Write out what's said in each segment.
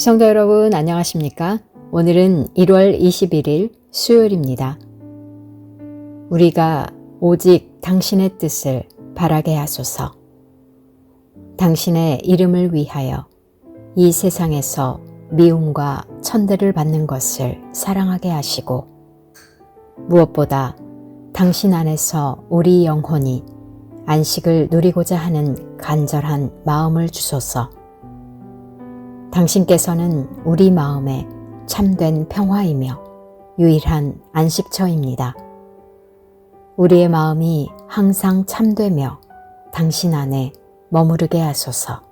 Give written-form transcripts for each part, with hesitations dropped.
성도 여러분 안녕하십니까? 오늘은 1월 21일 수요일입니다. 우리가 오직 당신의 뜻을 바라게 하소서. 당신의 이름을 위하여 이 세상에서 미움과 천대를 받는 것을 사랑하게 하시고 무엇보다 당신 안에서 우리 영혼이 안식을 누리고자 하는 간절한 마음을 주소서. 당신께서는 우리 마음에 참된 평화이며 유일한 안식처입니다. 우리의 마음이 항상 참되며 당신 안에 머무르게 하소서.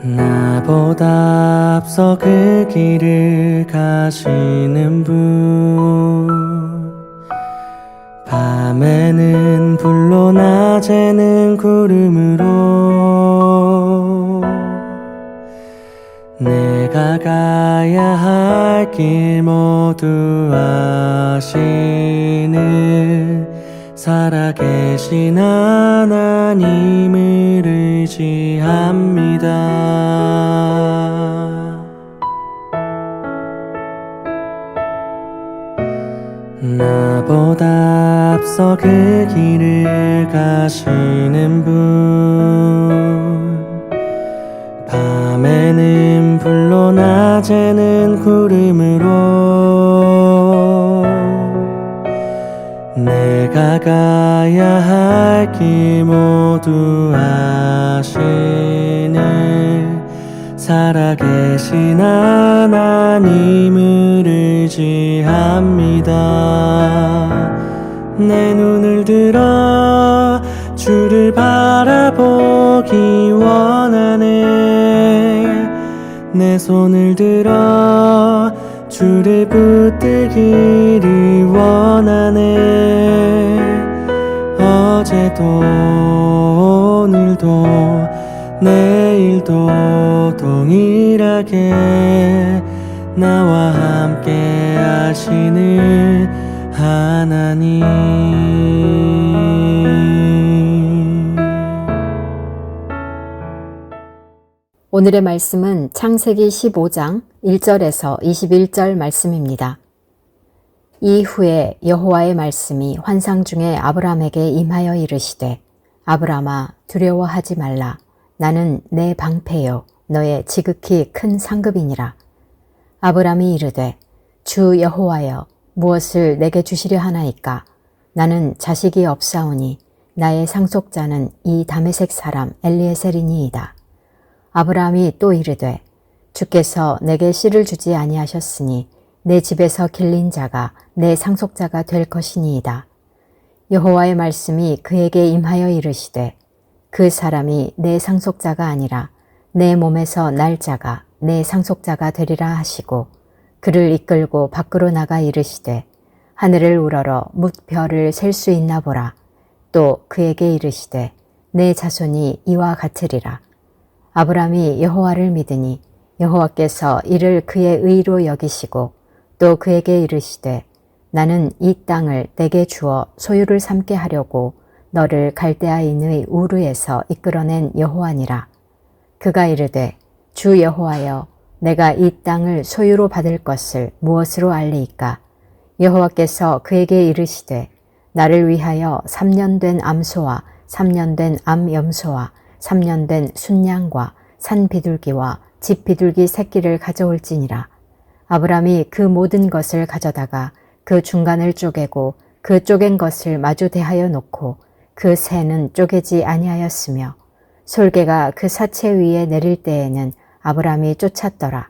나보다 앞서 그 길을 가시는 분, 밤에는 불로 낮에는 구름으로 내가 가야 할 길 모두 아시는 살아계신 하나님을 의지합니다. 나보다 앞서 그 길을 가시는 분, 밤에는 불로 낮에는 구름으로 내가 가야 할 길 모두 아시는 살아계신 하나님을 의지합니다. 내 눈을 들어 주를 바라보기 원하네. 내 손을 들어 주를 붙들기를 원하네. 어제도 오늘도 내일도 동일하게 나와 함께 하시는 하나님. 오늘의 말씀은 창세기 15장 1절에서 21절 말씀입니다. 이후에 여호와의 말씀이 환상 중에 아브람에게 임하여 이르시되 아브람아 두려워하지 말라. 나는 내 방패요 너의 지극히 큰 상급이니라. 아브람이 이르되 주 여호와여 무엇을 내게 주시려 하나이까? 나는 자식이 없사오니 나의 상속자는 이 다메섹 사람 엘리에셀이니이다. 아브람이 또 이르되 주께서 내게 씨를 주지 아니하셨으니 내 집에서 길린 자가 내 상속자가 될 것이니이다. 여호와의 말씀이 그에게 임하여 이르시되 그 사람이 내 상속자가 아니라 내 몸에서 날 자가 내 상속자가 되리라 하시고 그를 이끌고 밖으로 나가 이르시되 하늘을 우러러 뭇별을 셀 수 있나 보라. 또 그에게 이르시되 내 자손이 이와 같으리라. 아브람이 여호와를 믿으니 여호와께서 이를 그의 의로 여기시고 또 그에게 이르시되 나는 이 땅을 내게 주어 소유를 삼게 하려고 너를 갈대아인의 우르에서 이끌어낸 여호와니라. 그가 이르되 주 여호와여 내가 이 땅을 소유로 받을 것을 무엇으로 알리이까? 여호와께서 그에게 이르시되 나를 위하여 3년 된 암소와 3년 된 암염소와 3년 된 순양과 산 비둘기와 집 비둘기 새끼를 가져올지니라. 아브람이 그 모든 것을 가져다가 그 중간을 쪼개고 그 쪼갠 것을 마주 대하여 놓고 그 새는 쪼개지 아니하였으며 솔개가 그 사체 위에 내릴 때에는 아브람이 쫓았더라.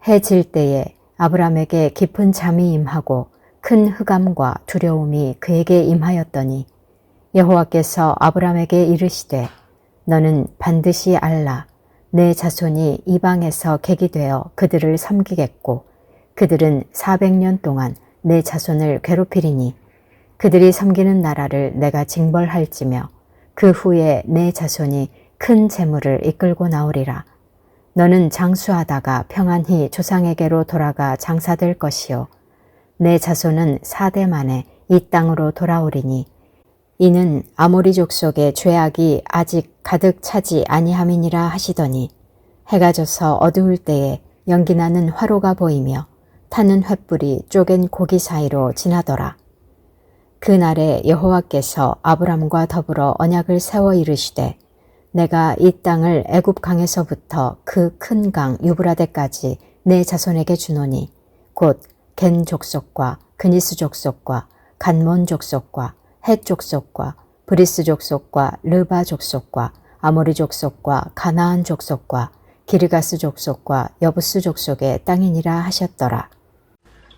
해 질 때에 아브람에게 깊은 잠이 임하고 큰 흑암과 두려움이 그에게 임하였더니 여호와께서 아브람에게 이르시되 너는 반드시 알라. 내 자손이 이방에서 객이 되어 그들을 섬기겠고 그들은 400년 동안 내 자손을 괴롭히리니 그들이 섬기는 나라를 내가 징벌할지며 그 후에 내 자손이 큰 재물을 이끌고 나오리라. 너는 장수하다가 평안히 조상에게로 돌아가 장사될 것이요 내 자손은 4대 만에 이 땅으로 돌아오리니 이는 아모리 족속의 죄악이 아직 가득 차지 아니함이니라 하시더니 해가 져서 어두울 때에 연기나는 화로가 보이며 타는 횃불이 쪼갠 고기 사이로 지나더라. 그날에 여호와께서 아브람과 더불어 언약을 세워 이르시되 내가 이 땅을 애굽 강에서부터 그 큰 강 유브라데까지 내 자손에게 주노니 곧 겐 족속과 그니스 족속과 간몬 족속과 헷 족속과 브리스 족속과 르바 족속과 아모리 족속과 가나안 족속과 기르가스 족속과 여부스 족속의 땅이니라 하셨더라.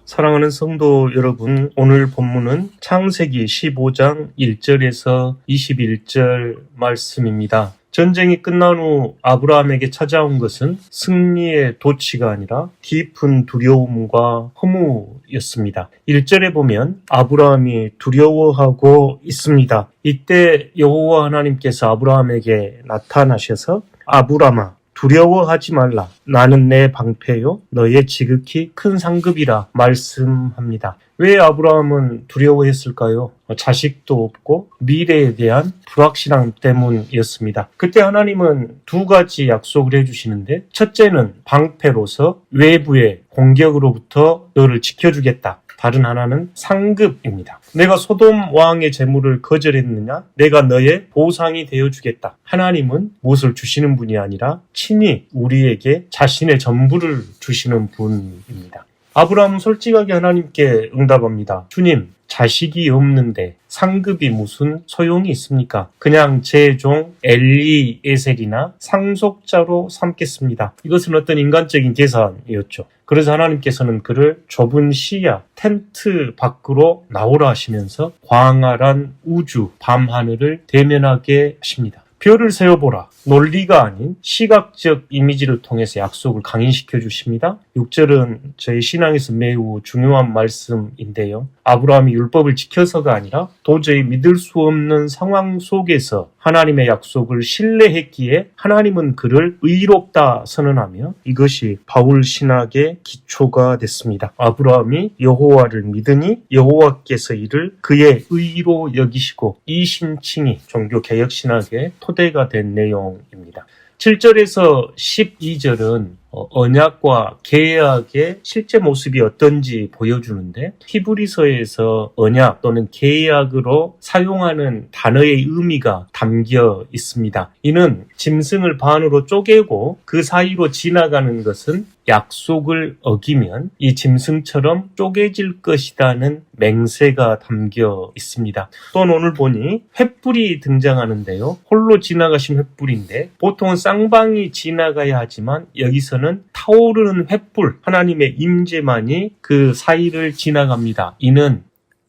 사랑하는 성도 여러분, 오늘 본문은 창세기 15장 1절에서 21절 말씀입니다. 전쟁이 끝난 후 아브라함에게 찾아온 것은 승리의 도취가 아니라 깊은 두려움과 허무였습니다. 1절에 보면 아브라함이 두려워하고 있습니다. 이때 여호와 하나님께서 아브라함에게 나타나셔서 아브라함아 두려워하지 말라. 나는 내 방패요 너의 지극히 큰 상급이라 말씀합니다. 왜 아브라함은 두려워했을까요? 자식도 없고 미래에 대한 불확실함 때문이었습니다. 그때 하나님은 두 가지 약속을 해주시는데 첫째는 방패로서 외부의 공격으로부터 너를 지켜주겠다. 다른 하나는 상급입니다. 내가 소돔 왕의 재물을 거절했느냐? 내가 너의 보상이 되어주겠다. 하나님은 무엇을 주시는 분이 아니라 친히 우리에게 자신의 전부를 주시는 분입니다. 아브라함은 솔직하게 하나님께 응답합니다. 주님, 자식이 없는데 상급이 무슨 소용이 있습니까? 그냥 제 종 엘리에셀이나 상속자로 삼겠습니다. 이것은 어떤 인간적인 계산이었죠. 그래서 하나님께서는 그를 좁은 시야, 텐트 밖으로 나오라 하시면서 광활한 우주, 밤하늘을 대면하게 하십니다. 별을 세어보라. 논리가 아닌 시각적 이미지를 통해서 약속을 강인시켜 주십니다. 6절은 저희 신앙에서 매우 중요한 말씀인데요. 아브라함이 율법을 지켜서가 아니라 도저히 믿을 수 없는 상황 속에서 하나님의 약속을 신뢰했기에 하나님은 그를 의롭다 선언하며 이것이 바울 신학의 기초가 됐습니다. 아브라함이 여호와를 믿으니 여호와께서 이를 그의 의로 여기시고 이 신칭이 종교개혁 신학의 토대가 된 내용입니다. 7절에서 12절은 언약과 계약의 실제 모습이 어떤지 보여주는데 히브리서에서 언약 또는 계약으로 사용하는 단어의 의미가 담겨 있습니다. 이는 짐승을 반으로 쪼개고 그 사이로 지나가는 것은 약속을 어기면 이 짐승처럼 쪼개질 것이라는 맹세가 담겨 있습니다. 또는 오늘 보니 횃불이 등장하는데요. 홀로 지나가신 횃불인데 보통은 쌍방이 지나가야 하지만 여기서는 타오르는 횃불, 하나님의 임재만이 그 사이를 지나갑니다. 이는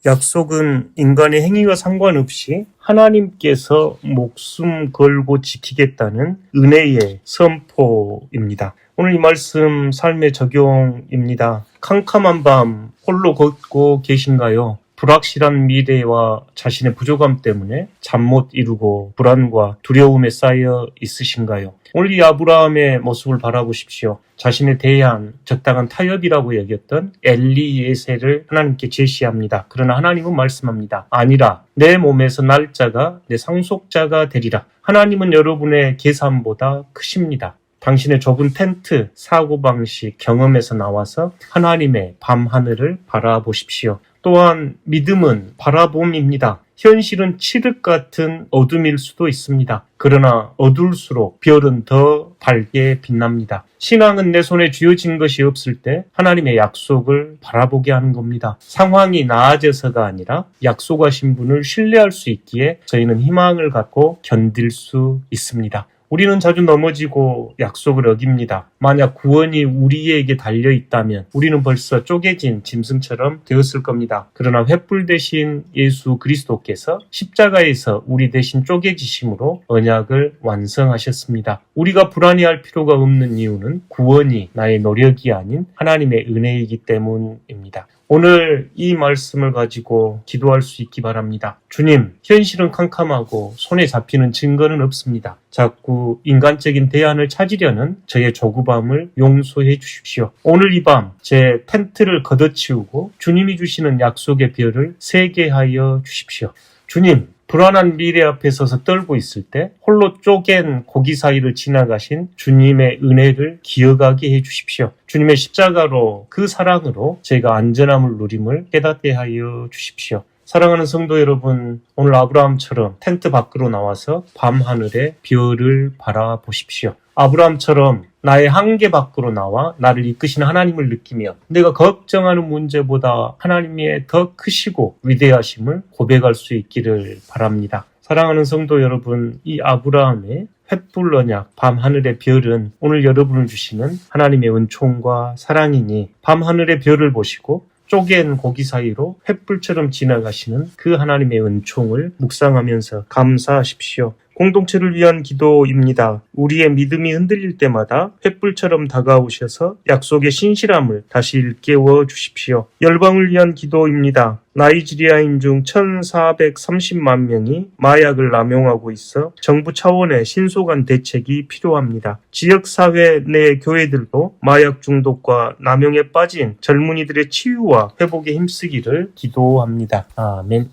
약속은 인간의 행위와 상관없이 하나님께서 목숨 걸고 지키겠다는 은혜의 선포입니다. 오늘 이 말씀 삶의 적용입니다. 캄캄한 밤 홀로 걷고 계신가요? 불확실한 미래와 자신의 부족함 때문에 잠 못 이루고 불안과 두려움에 쌓여 있으신가요? 오늘 이 아브라함의 모습을 바라보십시오. 자신에 대한 적당한 타협이라고 여겼던 엘리에셀을 하나님께 제시합니다. 그러나 하나님은 말씀합니다. 아니라 내 몸에서 날짜가 내 상속자가 되리라. 하나님은 여러분의 계산보다 크십니다. 당신의 좁은 텐트, 사고방식, 경험에서 나와서 하나님의 밤하늘을 바라보십시오. 또한 믿음은 바라봄입니다. 현실은 칠흑 같은 어둠일 수도 있습니다. 그러나 어두울수록 별은 더 밝게 빛납니다. 신앙은 내 손에 쥐어진 것이 없을 때 하나님의 약속을 바라보게 하는 겁니다. 상황이 나아져서가 아니라 약속하신 분을 신뢰할 수 있기에 저희는 희망을 갖고 견딜 수 있습니다. 우리는 자주 넘어지고 약속을 어깁니다. 만약 구원이 우리에게 달려있다면 우리는 벌써 쪼개진 짐승처럼 되었을 겁니다. 그러나 횃불 대신 예수 그리스도께서 십자가에서 우리 대신 쪼개지심으로 언약을 완성하셨습니다. 우리가 불안해할 필요가 없는 이유는 구원이 나의 노력이 아닌 하나님의 은혜이기 때문입니다. 오늘 이 말씀을 가지고 기도할 수 있기 바랍니다. 주님, 현실은 캄캄하고 손에 잡히는 증거는 없습니다. 자꾸 인간적인 대안을 찾으려는 저의 조급함을 용서해 주십시오. 오늘 이 밤 제 텐트를 걷어치우고 주님이 주시는 약속의 별을 세게 하여 주십시오. 주님, 불안한 미래 앞에 서서 떨고 있을 때 홀로 쪼갠 고기 사이를 지나가신 주님의 은혜를 기억하게 해주십시오. 주님의 십자가로 그 사랑으로 제가 안전함을 누림을 깨닫게 하여 주십시오. 사랑하는 성도 여러분, 오늘 아브라함처럼 텐트 밖으로 나와서 밤하늘의 별을 바라보십시오. 아브라함처럼 나의 한계 밖으로 나와 나를 이끄시는 하나님을 느끼며 내가 걱정하는 문제보다 하나님의 더 크시고 위대하심을 고백할 수 있기를 바랍니다. 사랑하는 성도 여러분, 이 아브라함의 횃불 언약, 밤하늘의 별은 오늘 여러분을 주시는 하나님의 은총과 사랑이니 밤하늘의 별을 보시고 쪼갠 고기 사이로 횃불처럼 지나가시는 그 하나님의 은총을 묵상하면서 감사하십시오. 공동체를 위한 기도입니다. 우리의 믿음이 흔들릴 때마다 횃불처럼 다가오셔서 약속의 신실함을 다시 일깨워 주십시오. 열방을 위한 기도입니다. 나이지리아인 중 1430만 명이 마약을 남용하고 있어 정부 차원의 신속한 대책이 필요합니다. 지역사회 내 교회들도 마약 중독과 남용에 빠진 젊은이들의 치유와 회복에 힘쓰기를 기도합니다. 아멘.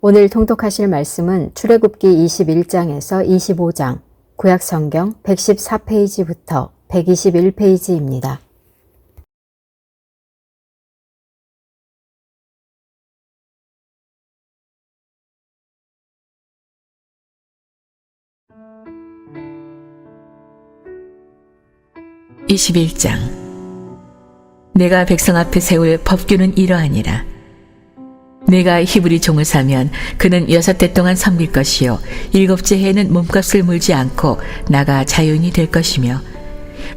오늘 통독하실 말씀은 출애굽기 21장에서 25장, 구약성경 114페이지부터 121페이지입니다. (21장) 내가 백성 앞에 세울 법규는 이러하니라. 내가 히브리 종을 사면 그는 6해 동안 섬길 것이요 7째 해에는 몸값을 물지 않고 나가 자유인이 될 것이며,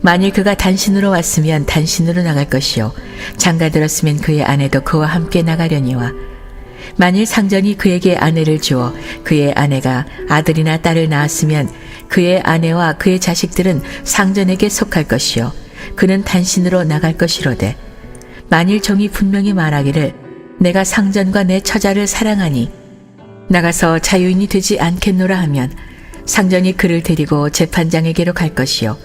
만일 그가 단신으로 왔으면 단신으로 나갈 것이요 장가들었으면 그의 아내도 그와 함께 나가려니와, 만일 상전이 그에게 아내를 주어 그의 아내가 아들이나 딸을 낳았으면 그의 아내와 그의 자식들은 상전에게 속할 것이요 그는 단신으로 나갈 것이로되, 만일 종이 분명히 말하기를 내가 상전과 내 처자를 사랑하니 나가서 자유인이 되지 않겠노라 하면, 상전이 그를 데리고 재판장에게로 갈 것이요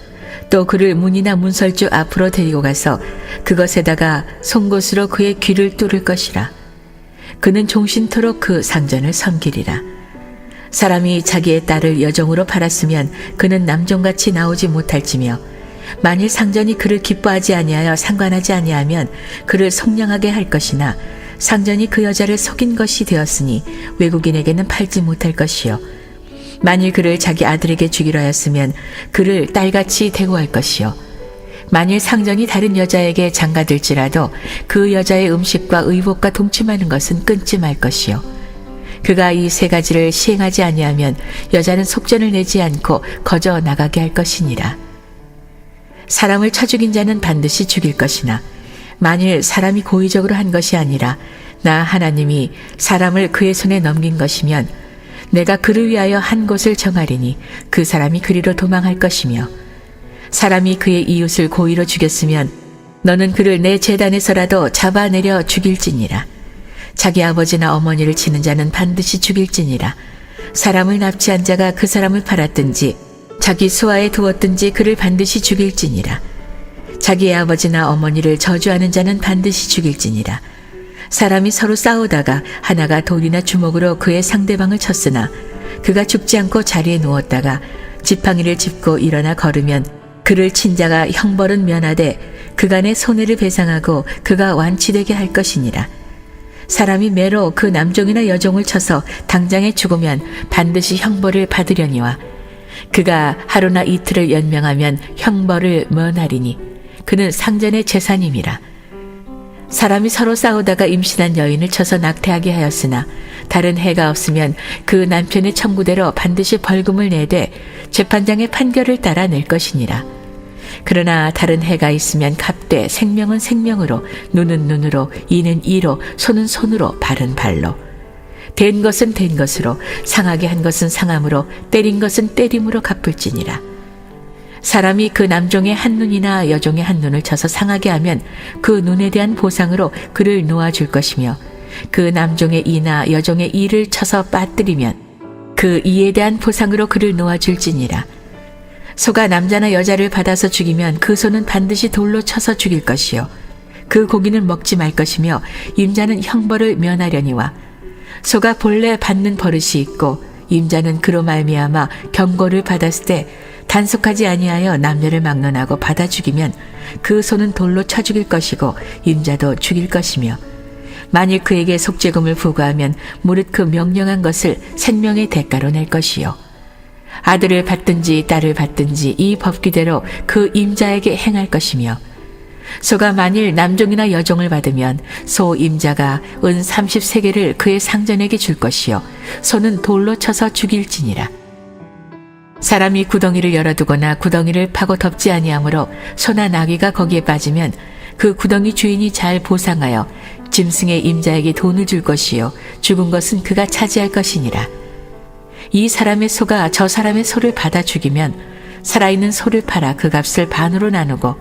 또 그를 문이나 문설주 앞으로 데리고 가서 그것에다가 송곳으로 그의 귀를 뚫을 것이라. 그는 종신토록 그 상전을 섬기리라. 사람이 자기의 딸을 여종으로 팔았으면 그는 남종같이 나오지 못할지며, 만일 상전이 그를 기뻐하지 아니하여 상관하지 아니하면 그를 속량하게 할 것이나, 상전이 그 여자를 속인 것이 되었으니 외국인에게는 팔지 못할 것이요 만일 그를 자기 아들에게 주기로 하였으면 그를 딸같이 대우할 것이요 만일 상전이 다른 여자에게 장가들지라도 그 여자의 음식과 의복과 동침하는 것은 끊지 말 것이요 그가 이 3가지를 시행하지 아니하면 여자는 속전을 내지 않고 거저 나가게 할 것이니라. 사람을 쳐 죽인 자는 반드시 죽일 것이나, 만일 사람이 고의적으로 한 것이 아니라 나 하나님이 사람을 그의 손에 넘긴 것이면 내가 그를 위하여 한 곳을 정하리니 그 사람이 그리로 도망할 것이며, 사람이 그의 이웃을 고의로 죽였으면 너는 그를 내 제단에서라도 잡아내려 죽일지니라. 자기 아버지나 어머니를 치는 자는 반드시 죽일지니라. 사람을 납치한 자가 그 사람을 팔았든지 자기 수하에 두었든지 그를 반드시 죽일지니라. 자기의 아버지나 어머니를 저주하는 자는 반드시 죽일지니라. 사람이 서로 싸우다가 하나가 돌이나 주먹으로 그의 상대방을 쳤으나 그가 죽지 않고 자리에 누웠다가 지팡이를 짚고 일어나 걸으면 그를 친 자가 형벌은 면하되 그간의 손해를 배상하고 그가 완치되게 할 것이니라. 사람이 매로 그 남종이나 여종을 쳐서 당장에 죽으면 반드시 형벌을 받으려니와, 그가 하루나 이틀을 연명하면 형벌을 면하리니 그는 상전의 재산임이라. 사람이 서로 싸우다가 임신한 여인을 쳐서 낙태하게 하였으나 다른 해가 없으면 그 남편의 청구대로 반드시 벌금을 내되 재판장의 판결을 따라 낼 것이니라. 그러나 다른 해가 있으면 값되 생명은 생명으로, 눈은 눈으로, 이는 이로, 손은 손으로, 발은 발로. 된 것은 된 것으로, 상하게 한 것은 상함으로, 때린 것은 때림으로 갚을지니라. 사람이 그 남종의 한 눈이나 여종의 한 눈을 쳐서 상하게 하면 그 눈에 대한 보상으로 그를 놓아줄 것이며 그 남종의 이나 여종의 이를 쳐서 빠뜨리면 그 이에 대한 보상으로 그를 놓아줄지니라. 소가 남자나 여자를 받아서 죽이면 그 소는 반드시 돌로 쳐서 죽일 것이요 그 고기는 먹지 말 것이며 임자는 형벌을 면하려니와 소가 본래 받는 버릇이 있고 임자는 그로 말미암아 경고를 받았을 때 단속하지 아니하여 남녀를 막론하고 받아 죽이면 그 소는 돌로 쳐 죽일 것이고 임자도 죽일 것이며 만일 그에게 속죄금을 부과하면 무릇 그 명령한 것을 생명의 대가로 낼 것이요 아들을 받든지 딸을 받든지 이 법규대로 그 임자에게 행할 것이며 소가 만일 남종이나 여종을 받으면 소 임자가 은 30세겔을 그의 상전에게 줄 것이요 소는 돌로 쳐서 죽일지니라. 사람이 구덩이를 열어두거나 구덩이를 파고 덮지 아니하므로 소나 나귀가 거기에 빠지면 그 구덩이 주인이 잘 보상하여 짐승의 임자에게 돈을 줄 것이요 죽은 것은 그가 차지할 것이니라. 이 사람의 소가 저 사람의 소를 받아 죽이면 살아있는 소를 팔아 그 값을 반으로 나누고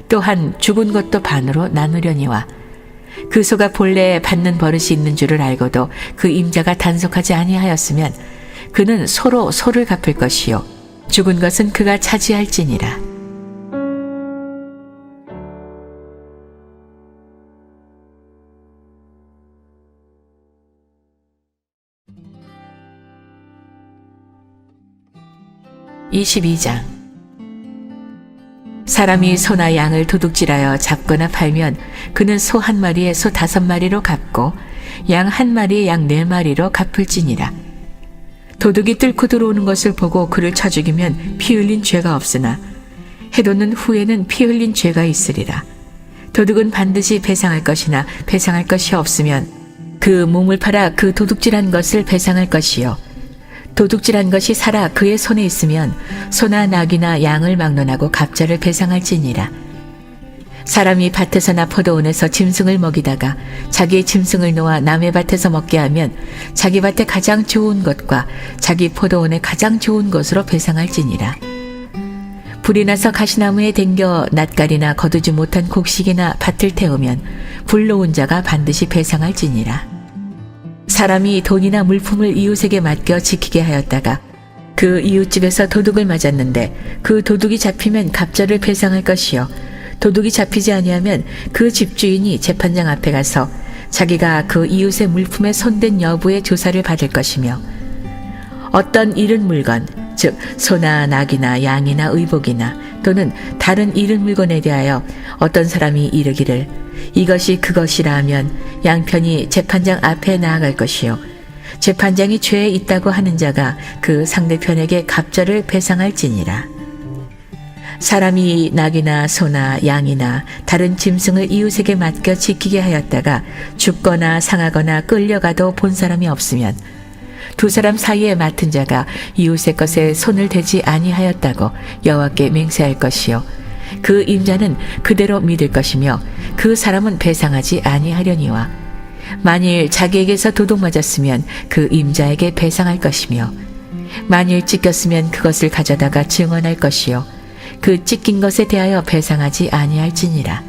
또한 죽은 것도 반으로 나누려니와 그 소가 본래 받는 버릇이 있는 줄을 알고도 그 임자가 단속하지 아니하였으면 그는 소로 소를 갚을 것이요 죽은 것은 그가 차지할지니라. (22장) 사람이 소나 양을 도둑질하여 잡거나 팔면 그는 소 한 마리에 소 5마리로 갚고 양 한 마리에 양 4마리로 갚을지니라. 도둑이 뚫고 들어오는 것을 보고 그를 쳐 죽이면 피 흘린 죄가 없으나 해돋는 후에는 피 흘린 죄가 있으리라. 도둑은 반드시 배상할 것이나 배상할 것이 없으면 그 몸을 팔아 그 도둑질한 것을 배상할 것이요 도둑질한 것이 살아 그의 손에 있으면 소나 나귀나 양을 막론하고 갑자를 배상할지니라. 사람이 밭에서나 포도원에서 짐승을 먹이다가 자기의 짐승을 놓아 남의 밭에서 먹게 하면 자기 밭에 가장 좋은 것과 자기 포도원에 가장 좋은 것으로 배상할지니라. 불이 나서 가시나무에 댕겨 낫갈이나 거두지 못한 곡식이나 밭을 태우면 불러온 자가 반드시 배상할지니라. 사람이 돈이나 물품을 이웃에게 맡겨 지키게 하였다가 그 이웃집에서 도둑을 맞았는데 그 도둑이 잡히면 갑절을 배상할 것이요 도둑이 잡히지 아니하면 그 집주인이 재판장 앞에 가서 자기가 그 이웃의 물품에 손댄 여부의 조사를 받을 것이며 어떤 잃은 물건 즉 소나 나귀나 양이나 의복이나 또는 다른 잃은 물건에 대하여 어떤 사람이 이르기를 이것이 그것이라 하면 양편이 재판장 앞에 나아갈 것이요 재판장이 죄에 있다고 하는 자가 그 상대편에게 갑절을 배상할지니라. 사람이 낙이나 소나 양이나 다른 짐승을 이웃에게 맡겨 지키게 하였다가 죽거나 상하거나 끌려가도 본 사람이 없으면 두 사람 사이에 맡은 자가 이웃의 것에 손을 대지 아니하였다고 여호와께 맹세할 것이요 그 임자는 그대로 믿을 것이며 그 사람은 배상하지 아니하려니와 만일 자기에게서 도둑 맞았으면 그 임자에게 배상할 것이며 만일 찢겼으면 그것을 가져다가 증언할 것이요 그 찢긴 것에 대하여 배상하지 아니할지니라.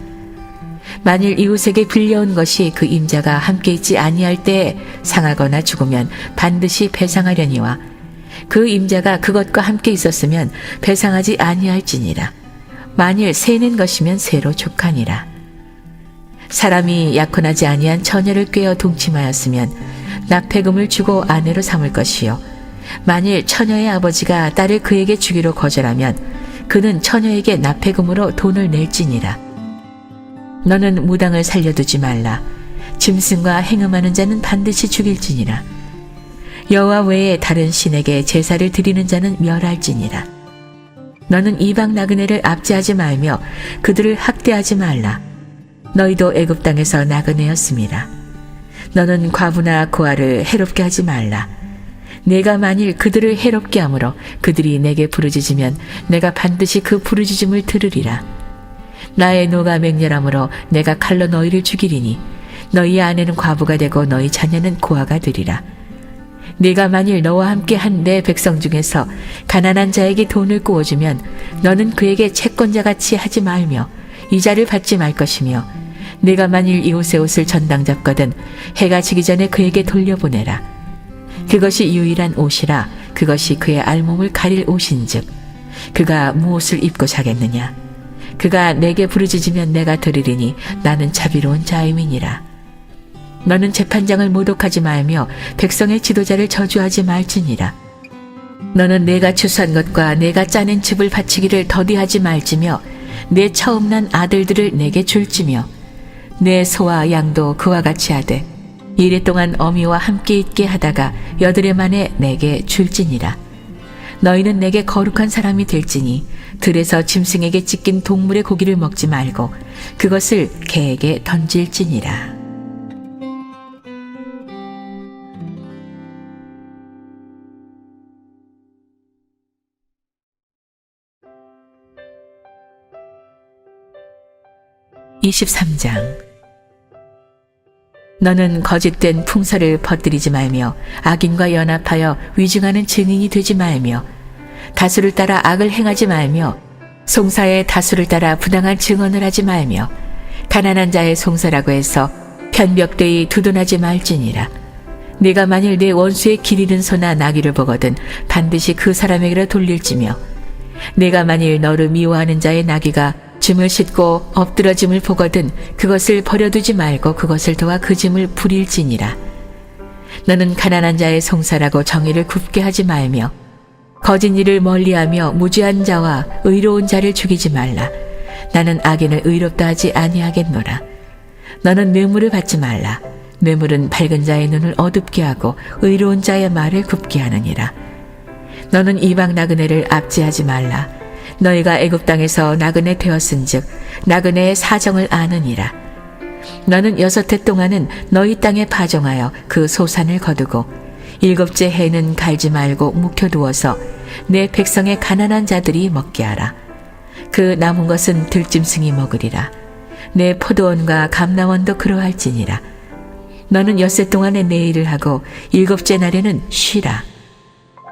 만일 이웃에게 빌려온 것이 그 임자가 함께 있지 아니할 때에 상하거나 죽으면 반드시 배상하려니와 그 임자가 그것과 함께 있었으면 배상하지 아니할지니라. 만일 새낸 것이면 새로 족하니라. 사람이 약혼하지 아니한 처녀를 꿰어 동침하였으면 납폐금을 주고 아내로 삼을 것이요 만일 처녀의 아버지가 딸을 그에게 주기로 거절하면 그는 처녀에게 납폐금으로 돈을 낼지니라. 너는 무당을 살려두지 말라. 짐승과 행음하는 자는 반드시 죽일지니라. 여호와 외에 다른 신에게 제사를 드리는 자는 멸할지니라. 너는 이방 나그네를 압제하지 말며 그들을 학대하지 말라. 너희도 애굽 땅에서 나그네였습니다. 너는 과부나 고아를 해롭게 하지 말라. 내가 만일 그들을 해롭게 함으로 그들이 내게 부르짖으면 내가 반드시 그 부르짖음을 들으리라. 나의 노가 맹렬함으로 내가 칼로 너희를 죽이리니 너희 아내는 과부가 되고 너희 자녀는 고아가 되리라. 네가 만일 너와 함께 한 내 백성 중에서 가난한 자에게 돈을 구워주면 너는 그에게 채권자같이 하지 말며 이자를 받지 말 것이며 네가 만일 이웃의 옷을 전당 잡거든 해가 지기 전에 그에게 돌려보내라. 그것이 유일한 옷이라. 그것이 그의 알몸을 가릴 옷인즉 그가 무엇을 입고 자겠느냐. 그가 내게 부르짖으면 내가 들으리니 나는 자비로운 자임이니라. 너는 재판장을 모독하지 말며 백성의 지도자를 저주하지 말지니라. 너는 내가 추수한 것과 내가 짜낸 즙을 바치기를 더디하지 말지며 내 처음 난 아들들을 내게 줄지며 내 소와 양도 그와 같이 하되 이래 동안 어미와 함께 있게 하다가 여드레 만에 내게 줄지니라. 너희는 내게 거룩한 사람이 될지니 들에서 짐승에게 찢긴 동물의 고기를 먹지 말고 그것을 개에게 던질지니라. (23장) 너는 거짓된 풍설을 퍼뜨리지 말며 악인과 연합하여 위증하는 증인이 되지 말며 다수를 따라 악을 행하지 말며 송사의 다수를 따라 부당한 증언을 하지 말며 가난한 자의 송사라고 해서 편벽되이 두둔하지 말지니라. 네가 만일 네 원수의 길 잃은 소나 나귀를 보거든 반드시 그 사람에게로 돌릴지며 네가 만일 너를 미워하는 자의 나귀가 짐을 싣고 엎드러짐을 보거든 그것을 버려두지 말고 그것을 도와 그 짐을 부릴지니라. 너는 가난한 자의 송사라고 정의를 굽게 하지 말며 거짓 일을 멀리하며 무죄한 자와 의로운 자를 죽이지 말라. 나는 악인을 의롭다 하지 아니하겠노라. 너는 뇌물을 받지 말라. 뇌물은 밝은 자의 눈을 어둡게 하고 의로운 자의 말을 굽게 하느니라. 너는 이방 나그네를 압제하지 말라. 너희가 애굽 땅에서 나그네 되었은즉 나그네의 사정을 아느니라. 너는 6해 동안은 너희 땅에 파종하여 그 소산을 거두고 7째 해는 갈지 말고 묵혀두어서 내 백성의 가난한 자들이 먹게 하라. 그 남은 것은 들짐승이 먹으리라. 내 포도원과 감람원도 그러할지니라. 너는 6해 동안에 내 일을 하고 7째 날에는 쉬라.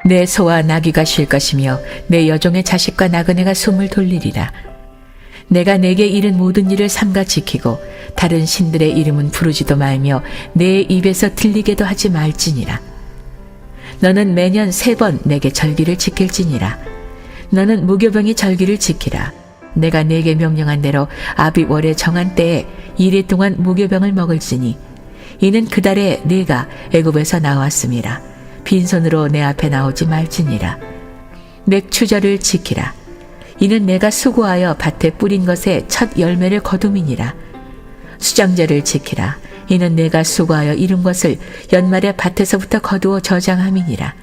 내 소와 나귀가 쉴 것이며 내 여종의 자식과 나그네가 숨을 돌리리라. 내가 내게 이른 모든 일을 삼가 지키고 다른 신들의 이름은 부르지도 말며 내 입에서 들리게도 하지 말지니라. 너는 매년 3번 내게 절기를 지킬지니라. 너는 무교병이 절기를 지키라. 내가 내게 명령한 대로 아비월에 정한 때에 1일 동안 무교병을 먹을지니 이는 그 달에 네가 애굽에서 나왔음이라. 빈손으로 내 앞에 나오지 말지니라. 맥추절을 지키라. 이는 내가 수고하여 밭에 뿌린 것의 첫 열매를 거둠이니라. 수장절을 지키라. 이는 내가 수고하여 이룬 것을 연말에 밭에서부터 거두어 저장함이니라.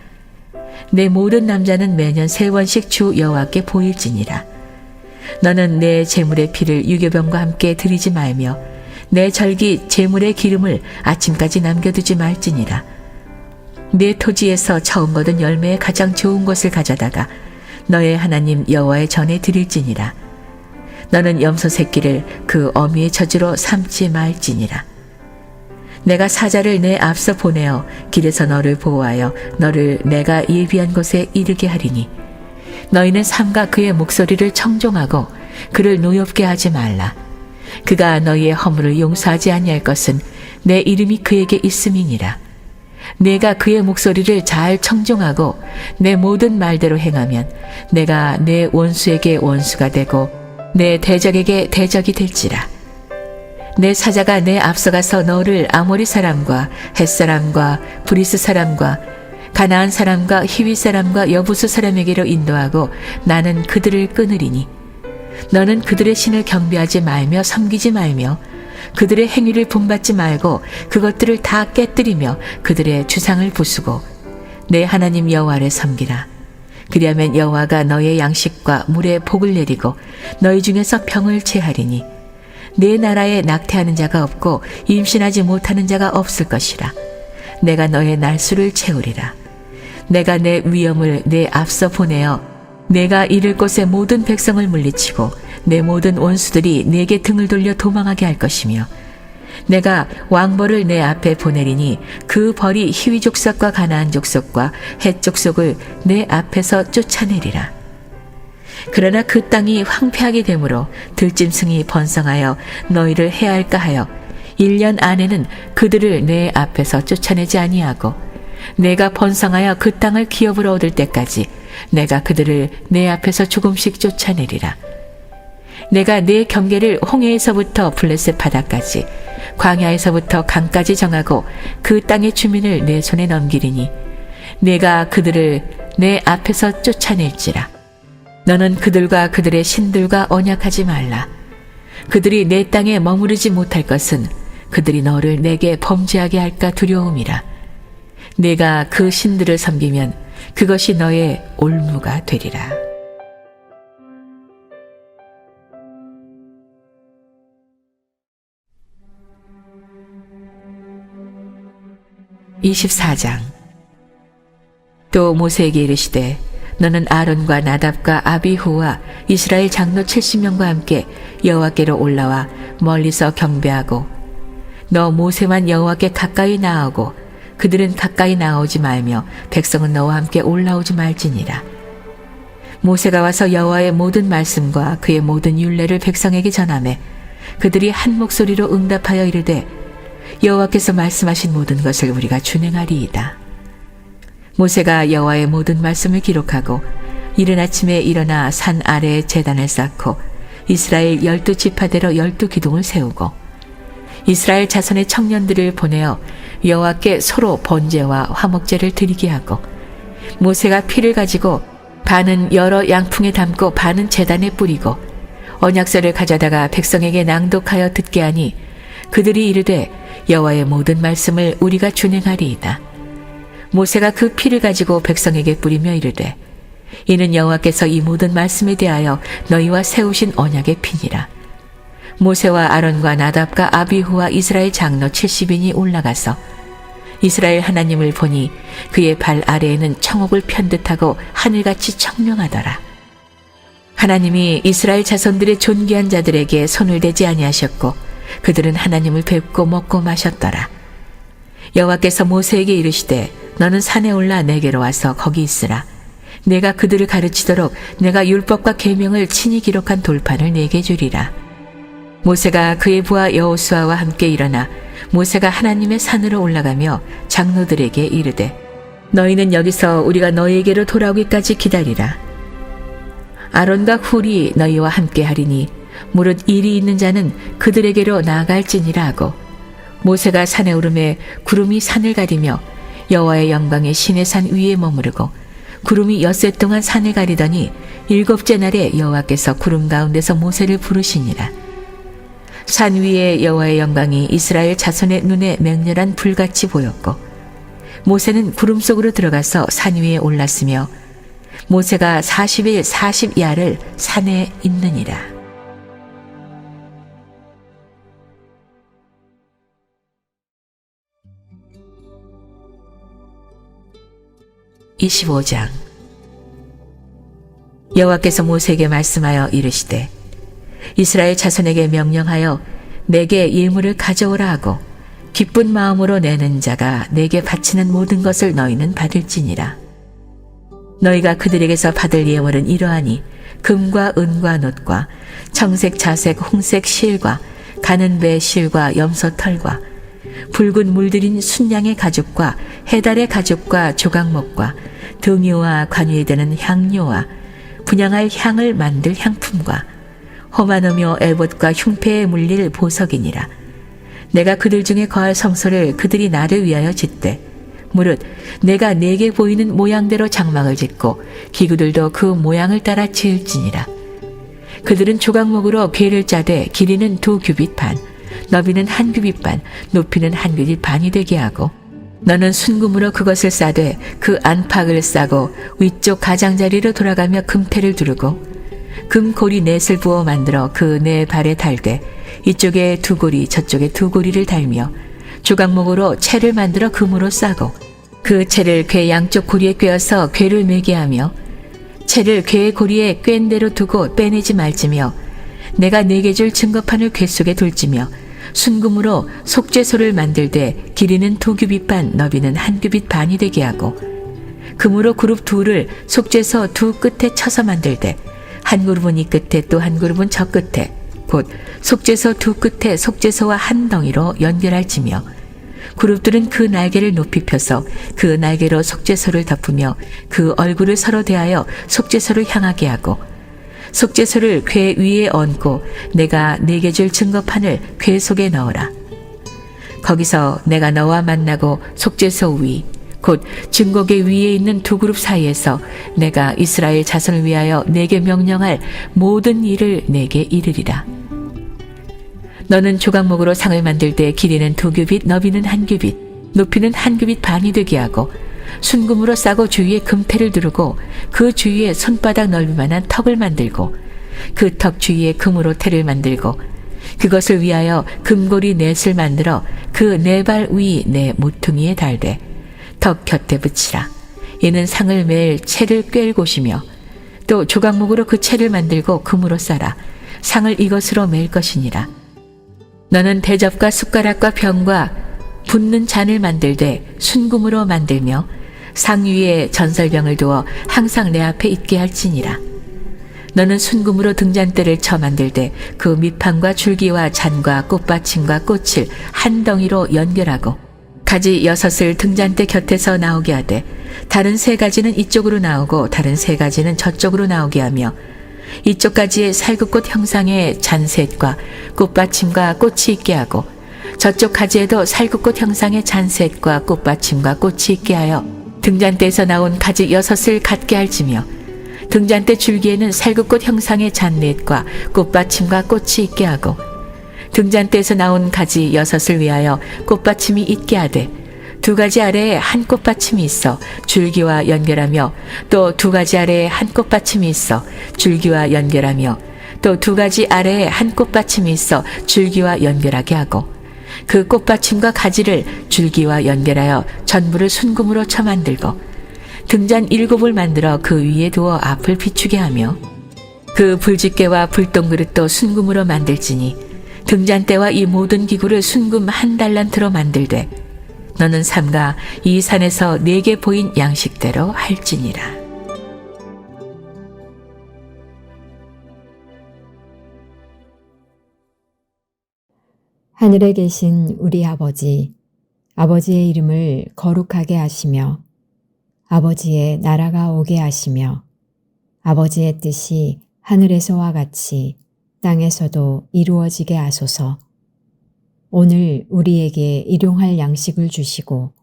내 모든 남자는 매년 3번씩 주 여호와께 보일지니라. 너는 내 제물의 피를 유교병과 함께 드리지 말며 내 절기 제물의 기름을 아침까지 남겨두지 말지니라. 내 토지에서 처음 거둔 열매의 가장 좋은 것을 가져다가 너의 하나님 여호와의 전에 드릴지니라. 너는 염소 새끼를 그 어미의 젖으로 삼지 말지니라. 내가 사자를 내 앞서 보내어 길에서 너를 보호하여 너를 내가 예비한 곳에 이르게 하리니 너희는 삼가 그의 목소리를 청종하고 그를 노엽게 하지 말라. 그가 너희의 허물을 용서하지 아니할 것은 내 이름이 그에게 있음이니라. 내가 그의 목소리를 잘 청종하고 내 모든 말대로 행하면 내가 내 원수에게 원수가 되고 내 대적에게 대적이 될지라. 내 사자가 내 앞서가서 너를 아모리 사람과 헷 사람과 브리스 사람과 가나안 사람과 히위 사람과 여부수 사람에게로 인도하고 나는 그들을 끊으리니 너는 그들의 신을 경배하지 말며 섬기지 말며 그들의 행위를 본받지 말고 그것들을 다 깨뜨리며 그들의 주상을 부수고 내 하나님 여호와를 섬기라. 그리하면 여호와가 너의 양식과 물에 복을 내리고 너희 중에서 병을 체하리니 내 나라에 낙태하는 자가 없고 임신하지 못하는 자가 없을 것이라. 내가 너의 날수를 채우리라. 내가 내 위엄을 내 앞서 보내어 내가 이를 곳의 모든 백성을 물리치고 내 모든 원수들이 내게 등을 돌려 도망하게 할 것이며 내가 왕벌을 내 앞에 보내리니 그 벌이 히위 족속과 가나안 족속과 헷 족속을 내 앞에서 쫓아내리라. 그러나 그 땅이 황폐하게 되므로 들짐승이 번성하여 너희를 해할까 하여 1년 안에는 그들을 내 앞에서 쫓아내지 아니하고 내가 번성하여 그 땅을 기업으로 얻을 때까지 내가 그들을 내 앞에서 조금씩 쫓아내리라. 내가 내 경계를 홍해에서부터 블레셋 바다까지 광야에서부터 강까지 정하고 그 땅의 주민을 내 손에 넘기리니 내가 그들을 내 앞에서 쫓아낼지라. 너는 그들과 그들의 신들과 언약하지 말라. 그들이 내 땅에 머무르지 못할 것은 그들이 너를 내게 범죄하게 할까 두려움이라. 내가 그 신들을 섬기면 그것이 너의 올무가 되리라. (24장) 또 모세에게 이르시되 너는 아론과 나답과 아비후와 이스라엘 장로 70명과 함께 여호와께로 올라와 멀리서 경배하고 너 모세만 여호와께 가까이 나아오고 그들은 가까이 나오지 말며 백성은 너와 함께 올라오지 말지니라. 모세가 와서 여호와의 모든 말씀과 그의 모든 율례를 백성에게 전하매 그들이 한 목소리로 응답하여 이르되 여호와께서 말씀하신 모든 것을 우리가 준행하리이다. 모세가 여호와의 모든 말씀을 기록하고 이른 아침에 일어나 산 아래에 제단을 쌓고 이스라엘 12지파대로 12기둥을 세우고 이스라엘 자손의 청년들을 보내어 여호와께 서로 번제와 화목제를 드리게 하고 모세가 피를 가지고 반은 여러 양풍에 담고 반은 제단에 뿌리고 언약서를 가져다가 백성에게 낭독하여 듣게 하니 그들이 이르되 여호와의 모든 말씀을 우리가 준행하리이다. 모세가 그 피를 가지고 백성에게 뿌리며 이르되 이는 여호와께서 이 모든 말씀에 대하여 너희와 세우신 언약의 피니라. 모세와 아론과 나답과 아비후와 이스라엘 장로 70인이 올라가서 이스라엘 하나님을 보니 그의 발 아래에는 청옥을 편 듯하고 하늘같이 청명하더라. 하나님이 이스라엘 자손들의 존귀한 자들에게 손을 대지 아니하셨고 그들은 하나님을 뵙고 먹고 마셨더라. 여호와께서 모세에게 이르시되 너는 산에 올라 내게로 와서 거기 있으라. 내가 그들을 가르치도록 내가 율법과 계명을 친히 기록한 돌판을 내게 주리라. 모세가 그의 부하 여호수아와 함께 일어나 모세가 하나님의 산으로 올라가며 장로들에게 이르되 너희는 여기서 우리가 너희에게로 돌아오기까지 기다리라. 아론과 훌이 너희와 함께 하리니 무릇 일이 있는 자는 그들에게로 나아갈지니라 하고 모세가 산에 오르매 구름이 산을 가리며 여호와의 영광이 시내산 위에 머무르고 구름이 엿새 동안 산을 가리더니 7째 날에 여호와께서 구름 가운데서 모세를 부르시니라. 산 위에 여호와의 영광이 이스라엘 자손의 눈에 맹렬한 불같이 보였고 모세는 구름 속으로 들어가서 산 위에 올랐으며 모세가 40일 40야를 산에 있느니라. 25장 여호와께서 모세에게 말씀하여 이르시되 이스라엘 자손에게 명령하여 내게 예물을 가져오라 하고 기쁜 마음으로 내는 자가 내게 바치는 모든 것을 너희는 받을지니라. 너희가 그들에게서 받을 예물은 이러하니 금과 은과 놋과 청색 자색 홍색 실과 가는 배 실과 염소 털과 붉은 물들인 순양의 가죽과 해달의 가죽과 조각목과 등유와 관유에 드는 향료와 분향할 향을 만들 향품과 호마노며 에봇과 흉패에 물릴 보석이니라. 내가 그들 중에 거할 성소를 그들이 나를 위하여 짓되 무릇 내가 내게 보이는 모양대로 장막을 짓고 기구들도 그 모양을 따라 지을지니라. 그들은 조각목으로 궤를 짜되 길이는 2규빗 반, 너비는 1규빗 반, 높이는 1규빗 반이 되게 하고 너는 순금으로 그것을 싸되 그 안팎을 싸고 위쪽 가장자리로 돌아가며 금태를 두르고 금고리 넷을 부어 만들어 그 네 발에 달되 이쪽에 2고리 저쪽에 2고리를 달며 조각목으로 채를 만들어 금으로 싸고 그 채를 궤 양쪽 고리에 꿰어서 궤를 매게 하며 채를 궤의 고리에 꿰인 대로 두고 빼내지 말지며 내가 네게 줄 증거판을 궤 속에 둘지며 순금으로 속죄소를 만들되 길이는 2규빗 반, 너비는 1규빗 반이 되게 하고 금으로 그룹 둘을 속죄소 두 끝에 쳐서 만들되 한 그룹은 이 끝에 또 한 그룹은 저 끝에 곧 속죄소 두 끝에 속죄소와 한 덩이로 연결할지며 그룹들은 그 날개를 높이 펴서 그 날개로 속죄소를 덮으며 그 얼굴을 서로 대하여 속죄소를 향하게 하고 속죄소를 궤 위에 얹고 내가 네게 줄 증거판을 궤 속에 넣어라. 거기서 내가 너와 만나고 속죄소 위 곧 증거궤 위에 있는 두 그룹 사이에서 내가 이스라엘 자손을 위하여 내게 명령할 모든 일을 내게 이르리라. 너는 조각목으로 상을 만들 때 길이는 2규빗, 너비는 1규빗, 높이는 1규빗 반이 되게 하고 순금으로 싸고 주위에 금태를 두르고 그 주위에 손바닥 넓이만한 턱을 만들고 그 턱 주위에 금으로 태를 만들고 그것을 위하여 금고리 넷을 만들어 그 네 발 위 네 모퉁이에 달되 턱 곁에 붙이라. 이는 상을 맬 채를 꿰을 곳이며 또 조각목으로 그 채를 만들고 금으로 싸라. 상을 이것으로 맬 것이니라. 너는 대접과 숟가락과 병과 붓는 잔을 만들되 순금으로 만들며 상 위에 전설병을 두어 항상 내 앞에 있게 할지니라. 너는 순금으로 등잔대를 쳐 만들되 그 밑판과 줄기와 잔과 꽃받침과 꽃을 한 덩이로 연결하고 가지 6을 등잔대 곁에서 나오게 하되 다른 3가지는 이쪽으로 나오고 다른 3가지는 저쪽으로 나오게 하며 이쪽 가지에 살구꽃 형상의 잔셋과 꽃받침과 꽃이 있게 하고 저쪽 가지에도 살구꽃 형상의 잔셋과 꽃받침과 꽃이 있게 하여 등잔대에서 나온 가지 6을 갖게 할지며 등잔대 줄기에는 살구꽃 형상의 잔넷과 꽃받침과 꽃이 있게 하고 등잔대에서 나온 가지 6을 위하여 꽃받침이 있게 하되 2가지 아래에 한 꽃받침이 있어 줄기와 연결하며 또 2가지 아래에 한 꽃받침이 있어 줄기와 연결하며 또 2가지 아래에 한 꽃받침이 있어 줄기와 연결하게 하고 그 꽃받침과 가지를 줄기와 연결하여 전부를 순금으로 쳐 만들고 등잔 7을 만들어 그 위에 두어 앞을 비추게 하며 그 불집게와 불똥그릇도 순금으로 만들지니 등잔대와 이 모든 기구를 순금 1달란트로 만들되 너는 삼가 이 산에서 내게 보인 양식대로 할지니라. 하늘에 계신 우리 아버지, 아버지의 이름을 거룩하게 하시며 아버지의 나라가 오게 하시며 아버지의 뜻이 하늘에서와 같이 땅에서도 이루어지게 하소서. 오늘 우리에게 일용할 양식을 주시고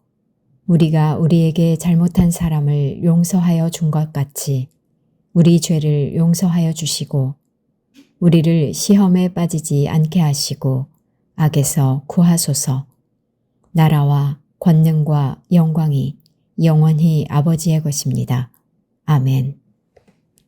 우리가 우리에게 잘못한 사람을 용서하여 준 것 같이 우리 죄를 용서하여 주시고 우리를 시험에 빠지지 않게 하시고 악에서 구하소서. 나라와 권능과 영광이 영원히 아버지의 것입니다. 아멘.